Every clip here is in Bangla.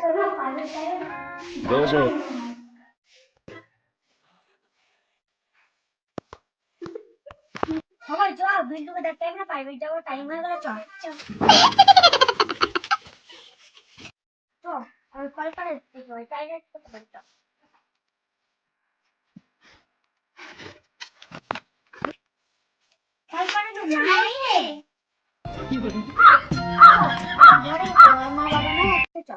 दो दो খবর চ বিল্টুকে দেখতে হবে না প্রাইভেট যাওয়ার টাইম হয়ে গেল চ চ আমি কল করে দিচ্ছি ওই প্রাইভেট করতে পারি চ কল করে তো যাই রে কি বলি ঘরে মা বাবা না আসতে চ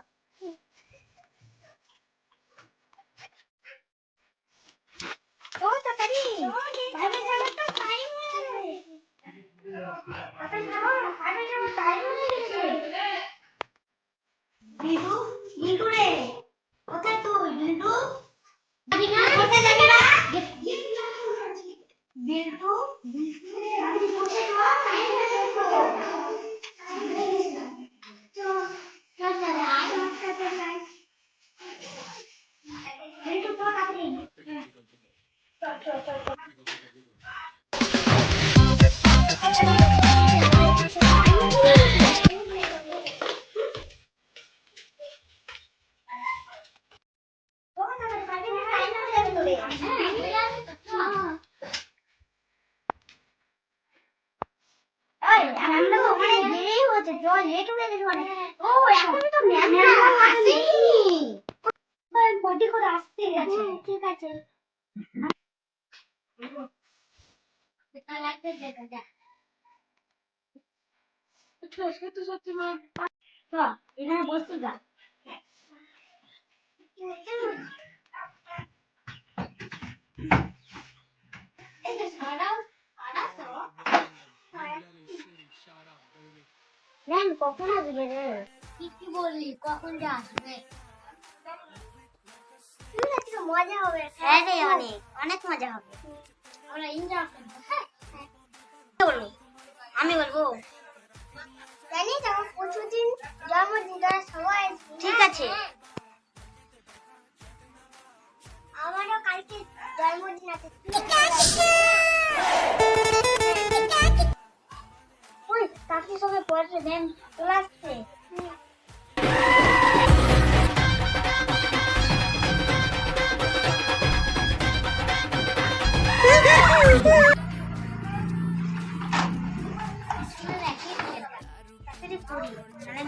ও তাড়াতাড়ি প্রাইভেট যাওয়ার তো টাইম হয়ে গেছে তাড়াতাড়ি যাও প্রাইভেট যাওয়ার টাইম হয়ে গেছে বিলু বিলু রে কোথায় তুই বিলু কোথায় যাবি না বিলু আমি বসে যাওয়া টাইম হয়ে গেছে তো চল চল আজ রাস্তাতে যাই বিলু তো তাড়াতাড়ি চল চল চল ঠিক আছে এখানে বসতে যা কখন আসবে রে কি বললি কখন যে আসবে মজা হবে হ্যাঁ রে অনেক অনেক মজা হবে আমরা এনজয় করব হ্যাঁ বলবো আমি বলবো জানি তো প্রতিদিন জন্মদিন সবাই ঠিক আছে আমারও কালকে জন্মদিন আছে ওই কাকির সঙ্গে পড়াতে দেন চলে আসছে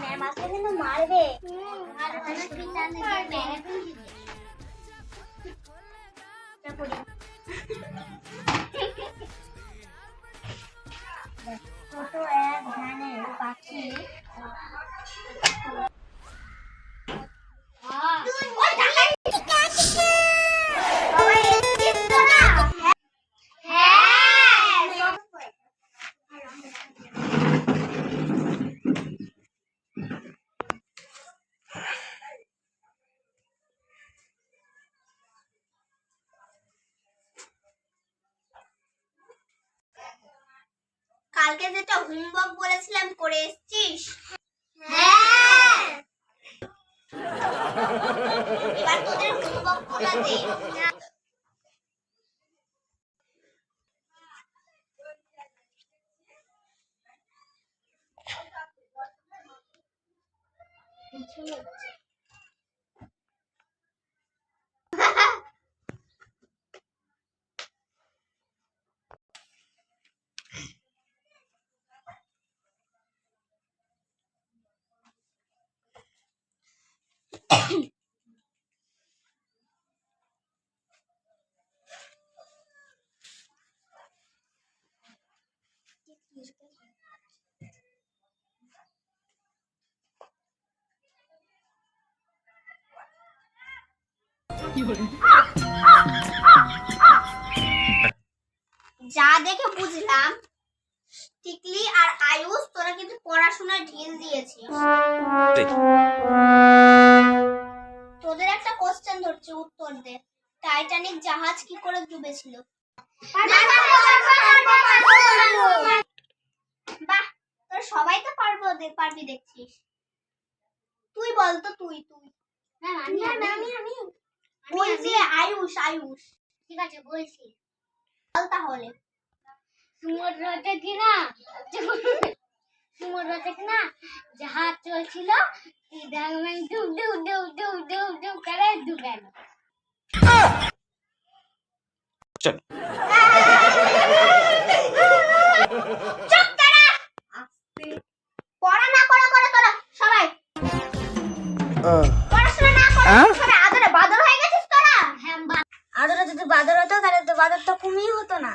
ম্যাম আসলে কিন্তু মারবে ছোট এক ধানের পাখি কালকে যেটা হোমওয়ার্ক বলেছিলাম করে এসেছিস হ্যাঁ এবার তোদের হোমওয়ার্ক গুলো দে যা দেখে বুঝলাম টিকলি আর আয়ুষ তোরা কিন্তু পড়াশোনায় ঢিল দিয়েছিস তোদের একটা কোশ্চেন ধরছি উত্তর দে টাইটানিক জাহাজ কি করে ডুবেছিল বাহ তোরা সবাই তো পারবি দেখছিস তুই বল তো তুই আমি ওই যে আয়ুষ ঠিক আছে বলছি বল তাহলে সমুদ্রটা কি না সুমোর বাচ্চা না জাহাজ চলছিল দেখবেন ডুব ডুব ডুব ডুব ডুব ডুব করে ডুবে গেল। চল চুপ করা পড়া না করে করে তোরা সবাই পড়াশোনা না করে সবাই আদরে বাদর হয়ে গেছিস তোরা। হ্যাঁ আদরে যদি বাদর হতো তাহলে তো বাদর তো কমই হতো না।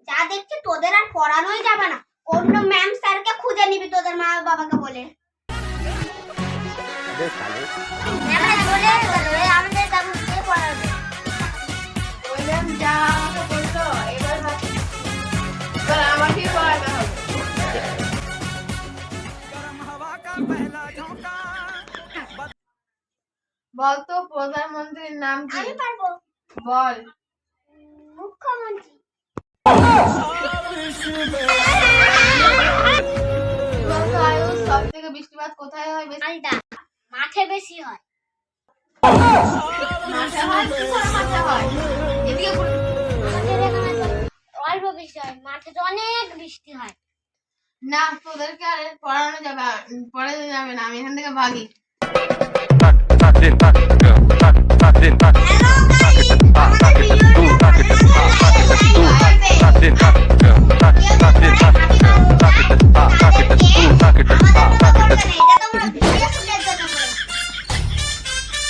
যা দেখছি তোদের আর পড়ানোই যাবে না, অন্য ম্যাম স্যারকে খুঁজে নিবি তোদের মা বাবাকে বলে। আমাদের তেমন কে পড়াবে বললাম যা আমাকে বললো এবার আমাকেই পড়াতে হবে। বলতো প্রধানমন্ত্রীর নাম কি? আমি পারবো। বল। মুখ্যমন্ত্রী। বলতো আয়ুষ সব থেকে বৃষ্টিপাত কোথায় হয় বেশি? মালদা মাঠে বেশি হয়। মাঠে হয় কি করে মাঠে হয়? এদিকে ঘুরে। আমাদের এখানে তো অল্প বৃষ্টি হয়, মাঠে তো অনেক বৃষ্টি হয়। না তোদেরকে আর পড়ানো যাবে পড়ানো যাবে না, আমি এখান থেকে ভাগি। তাক তাক দিন তাক তাক তাক দিন তাক হ্যালো গাইস, আমাদের ভিডিও